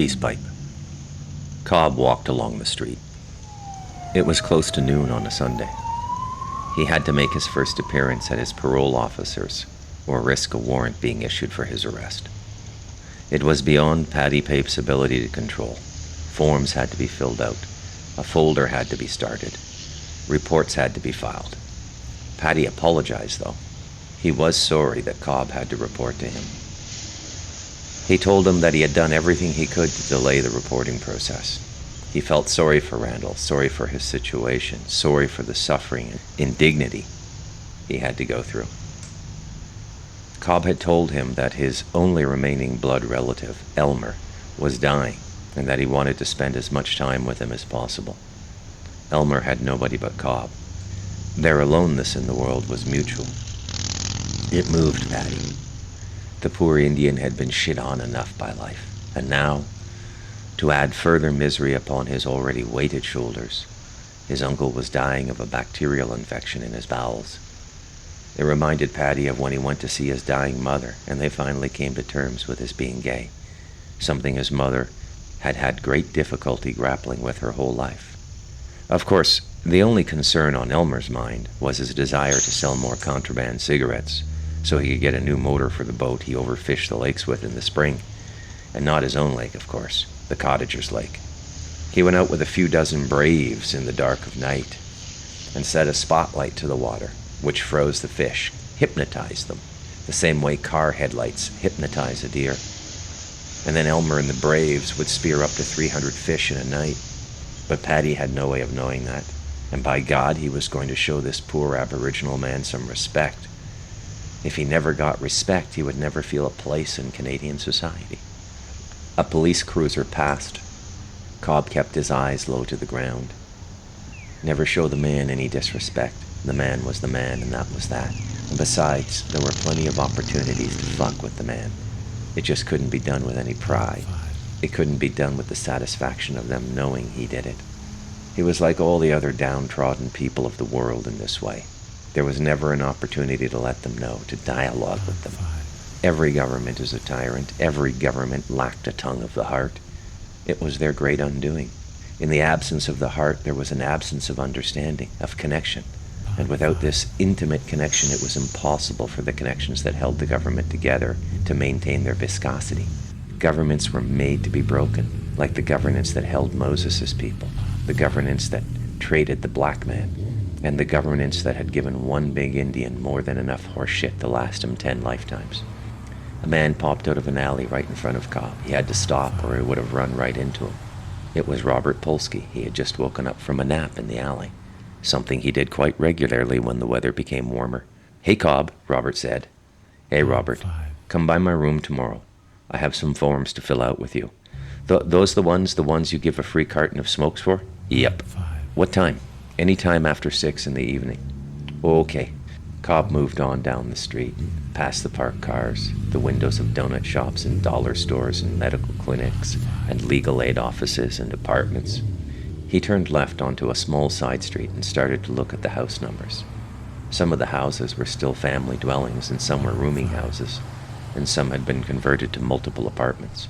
Peace pipe. Cobb walked along the street. It was close to noon on a Sunday. He had to make his first appearance at his parole officer's or risk a warrant being issued for his arrest. It was beyond Paddy Pape's ability to control. Forms had to be filled out. A folder had to be started. Reports had to be filed. Paddy apologized, though. He was sorry that Cobb had to report to him. He told him that he had done everything he could to delay the reporting process. He felt sorry for Randall, sorry for his situation, sorry for the suffering and indignity he had to go through. Cobb had told him that his only remaining blood relative, Elmer, was dying and that he wanted to spend as much time with him as possible. Elmer had nobody but Cobb. Their aloneness in the world was mutual. It moved Paddy. The poor Indian had been shit on enough by life, and now, to add further misery upon his already weighted shoulders, his uncle was dying of a bacterial infection in his bowels. It reminded Paddy of when he went to see his dying mother, and they finally came to terms with his being gay, something his mother had had great difficulty grappling with her whole life. Of course, the only concern on Elmer's mind was his desire to sell more contraband cigarettes so he could get a new motor for the boat he overfished the lakes with in the spring. And not his own lake, of course, the cottagers' lake. He went out with a few dozen braves in the dark of night and set a spotlight to the water, which froze the fish, hypnotized them, the same way car headlights hypnotize a deer. And then Elmer and the braves would spear up to 300 fish in a night. But Paddy had no way of knowing that, and by God, he was going to show this poor Aboriginal man some respect. If he never got respect, he would never feel a place in Canadian society. A police cruiser passed. Cobb kept his eyes low to the ground. Never show the man any disrespect. The man was the man, and that was that. And besides, there were plenty of opportunities to fuck with the man. It just couldn't be done with any pride. It couldn't be done with the satisfaction of them knowing he did it. He was like all the other downtrodden people of the world in this way. There was never an opportunity to let them know, to dialogue with them. Every government is a tyrant. Every government lacked a tongue of the heart. It was their great undoing. In the absence of the heart, there was an absence of understanding, of connection. And without this intimate connection, it was impossible for the connections that held the government together to maintain their viscosity. Governments were made to be broken, like the governance that held Moses' people, the governance that traded the black man, and the governance that had given one big Indian more than enough horse shit to last him 10 lifetimes. A man popped out of an alley right in front of Cobb. He had to stop or he would have run right into him. It was Robert Polsky. He had just woken up from a nap in the alley, something he did quite regularly when the weather became warmer. "Hey, Cobb," Robert said. "Hey, Robert, come by my room tomorrow. I have some forms to fill out with you." Those the ones you give a free carton of smokes for?" "Yep." "What time?" "Any time after 6 in the evening." "Okay." Cobb moved on down the street, past the parked cars, the windows of donut shops and dollar stores and medical clinics and legal aid offices and apartments. He turned left onto a small side street and started to look at the house numbers. Some of the houses were still family dwellings and some were rooming houses, and some had been converted to multiple apartments.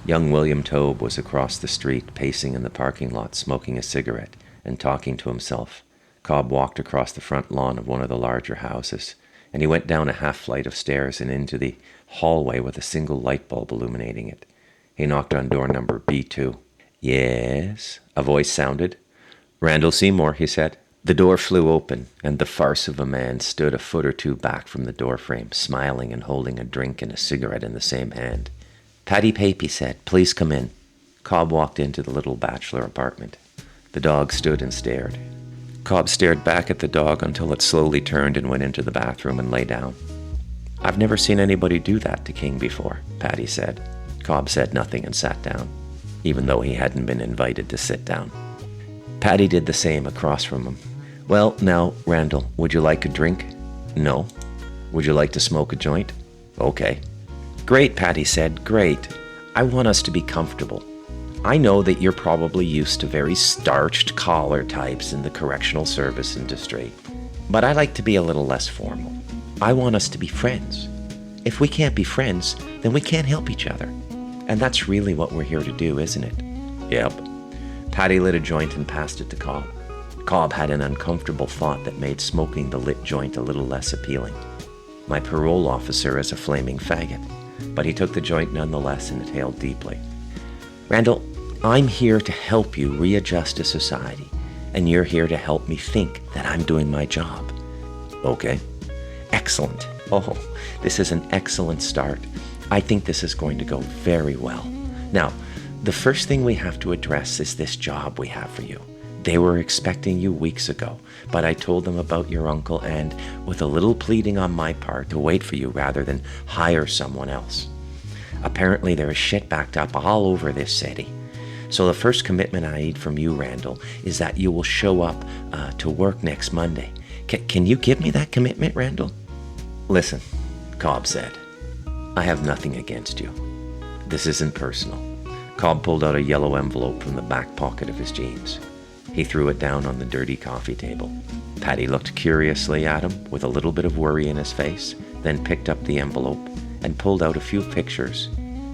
Young William Tobe was across the street, pacing in the parking lot, smoking a cigarette and talking to himself. Cobb walked across the front lawn of one of the larger houses, and he went down a half flight of stairs and into the hallway with a single light bulb illuminating it. He knocked on door number B2. "Yes?" a voice sounded. "Randall Seymour," he said. The door flew open, and the farce of a man stood a foot or two back from the doorframe, smiling and holding a drink and a cigarette in the same hand. "Paddy Pape," he said. "Please come in." Cobb walked into the little bachelor apartment. The dog stood and stared. Cobb stared back at the dog until it slowly turned and went into the bathroom and lay down. "I've never seen anybody do that to King before," Paddy said. Cobb said nothing and sat down, even though he hadn't been invited to sit down. Paddy did the same across from him. "Well, now, Randall, would you like a drink?" "No." "Would you like to smoke a joint?" "Okay." "Great," Paddy said, "great. I want us to be comfortable. I know that you're probably used to very starched collar types in the correctional service industry, but I like to be a little less formal. I want us to be friends. If we can't be friends, then we can't help each other. And that's really what we're here to do, isn't it? Yep. Paddy lit a joint and passed it to Cobb. Cobb had an uncomfortable thought that made smoking the lit joint a little less appealing. My parole officer is a flaming faggot, but he took the joint nonetheless and inhaled deeply. Randall, I'm here to help you readjust to society, and you're here to help me think that I'm doing my job. Okay. Excellent. Oh, this is an excellent start. I think this is going to go very well. Now, the first thing we have to address is this job we have for you. They were expecting you weeks ago, but I told them about your uncle and, with a little pleading on my part, to wait for you rather than hire someone else. Apparently there is shit backed up all over this city. So the first commitment I need from you, Randall, is that you will show up to work next Monday. Can you give me that commitment, Randall? Listen, Cobb said, I have nothing against you. This isn't personal. Cobb pulled out a yellow envelope from the back pocket of his jeans. He threw it down on the dirty coffee table. Paddy looked curiously at him with a little bit of worry in his face, then picked up the envelope and pulled out a few pictures.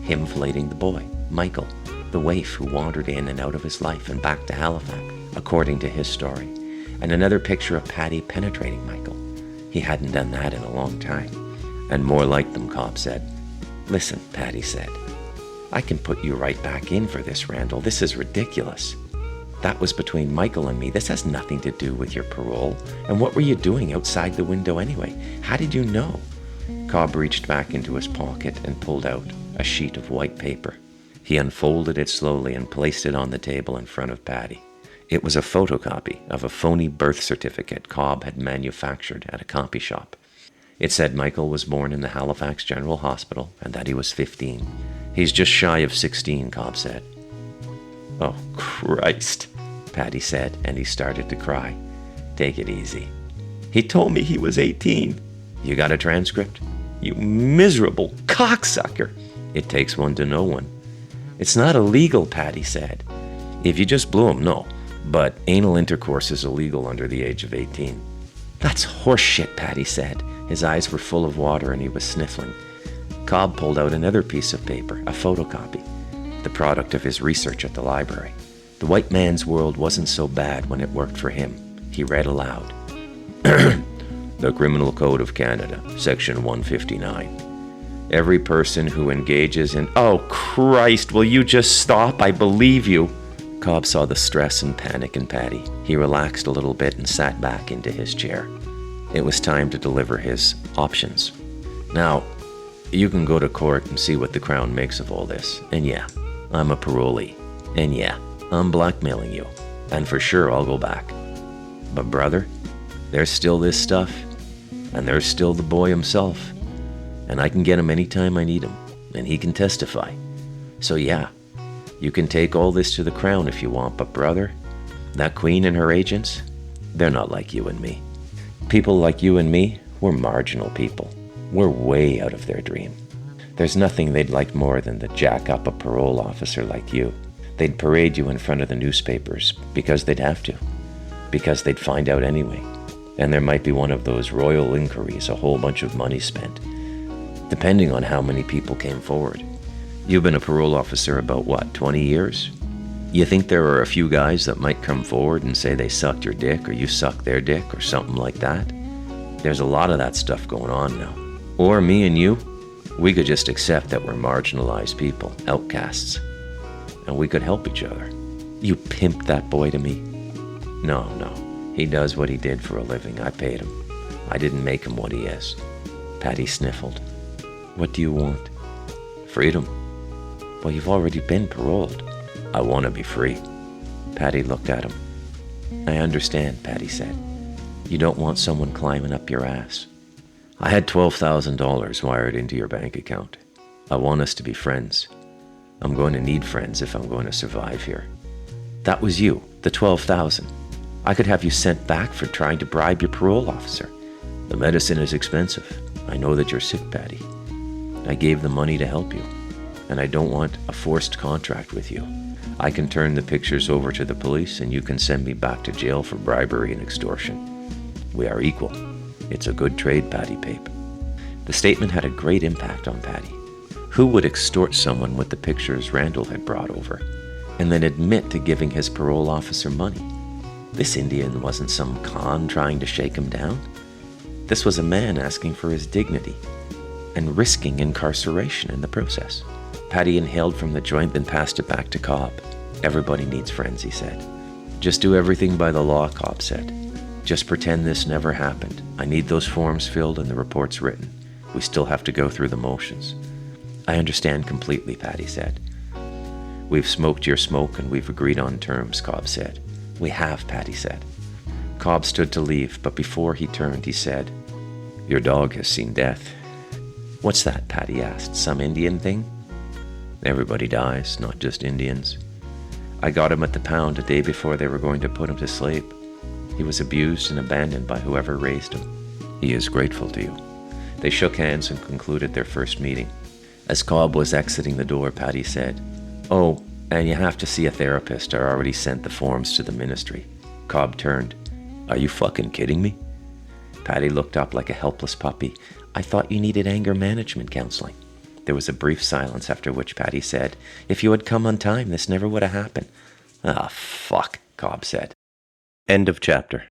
Him filleting the boy, Michael, the waif who wandered in and out of his life and back to Halifax, according to his story, and another picture of Paddy penetrating Michael. He hadn't done that in a long time. And more like them, Cobb said. Listen, Paddy said, I can put you right back in for this, Randall. This is ridiculous. That was between Michael and me. This has nothing to do with your parole. And what were you doing outside the window anyway? How did you know? Cobb reached back into his pocket and pulled out a sheet of white paper. He unfolded it slowly and placed it on the table in front of Paddy. It was a photocopy of a phony birth certificate Cobb had manufactured at a copy shop. It said Michael was born in the Halifax General Hospital and that he was 15. He's just shy of 16, Cobb said. Oh, Christ, Paddy said, and he started to cry. Take it easy. He told me he was 18. You got a transcript? You miserable cocksucker. It takes one to know one. It's not illegal, Paddy said. If you just blew him, no. But anal intercourse is illegal under the age of 18. That's horseshit, Paddy said. His eyes were full of water and he was sniffling. Cobb pulled out another piece of paper, a photocopy, the product of his research at the library. The white man's world wasn't so bad when it worked for him. He read aloud. The Criminal Code of Canada, Section 159. Every person who engages in... Oh, Christ, will you just stop? I believe you. Cobb saw the stress and panic in Paddy. He relaxed a little bit and sat back into his chair. It was time to deliver his options. Now, you can go to court and see what the Crown makes of all this. And yeah, I'm a parolee. And yeah, I'm blackmailing you. And for sure I'll go back. But brother, there's still this stuff. And there's still the boy himself. And I can get him anytime I need him. And he can testify. So yeah, you can take all this to the Crown if you want. But brother, that Queen and her agents, they're not like you and me. People like you and me, we're marginal people. We're way out of their dream. There's nothing they'd like more than to jack up a parole officer like you. They'd parade you in front of the newspapers because they'd have to. Because they'd find out anyway. And there might be one of those royal inquiries, a whole bunch of money spent. Depending on how many people came forward. You've been a parole officer about, 20 years? You think there are a few guys that might come forward and say they sucked your dick or you sucked their dick or something like that? There's a lot of that stuff going on now. Or me and you, we could just accept that we're marginalized people, outcasts, and we could help each other. You pimped that boy to me? No. He does what he did for a living. I paid him. I didn't make him what he is. Paddy sniffled. What do you want? Freedom. Well, you've already been paroled. I want to be free. Paddy looked at him. I understand, Paddy said. You don't want someone climbing up your ass. I had $12,000 wired into your bank account. I want us to be friends. I'm going to need friends if I'm going to survive here. That was you, the $12,000. I could have you sent back for trying to bribe your parole officer. The medicine is expensive. I know that you're sick, Paddy. I gave the money to help you, and I don't want a forced contract with you. I can turn the pictures over to the police, and you can send me back to jail for bribery and extortion. We are equal. It's a good trade, Paddy Pape. The statement had a great impact on Paddy. Who would extort someone with the pictures Randall had brought over, and then admit to giving his parole officer money? This Indian wasn't some con trying to shake him down. This was a man asking for his dignity, and risking incarceration in the process. Paddy inhaled from the joint, then passed it back to Cobb. Everybody needs friends, he said. Just do everything by the law, Cobb said. Just pretend this never happened. I need those forms filled and the reports written. We still have to go through the motions. I understand completely, Paddy said. We've smoked your smoke and we've agreed on terms, Cobb said. We have, Paddy said. Cobb stood to leave, but before he turned, he said, Your dog has seen death. What's that? Paddy asked. Some Indian thing? Everybody dies, not just Indians. I got him at the pound a day before they were going to put him to sleep. He was abused and abandoned by whoever raised him. He is grateful to you. They shook hands and concluded their first meeting. As Cobb was exiting the door, Paddy said, Oh, and you have to see a therapist. I already sent the forms to the ministry. Cobb turned. Are you fucking kidding me? Paddy looked up like a helpless puppy. I thought you needed anger management counseling. There was a brief silence, after which Paddy said, If you had come on time, this never would have happened. Ah, fuck, Cobb said. End of chapter.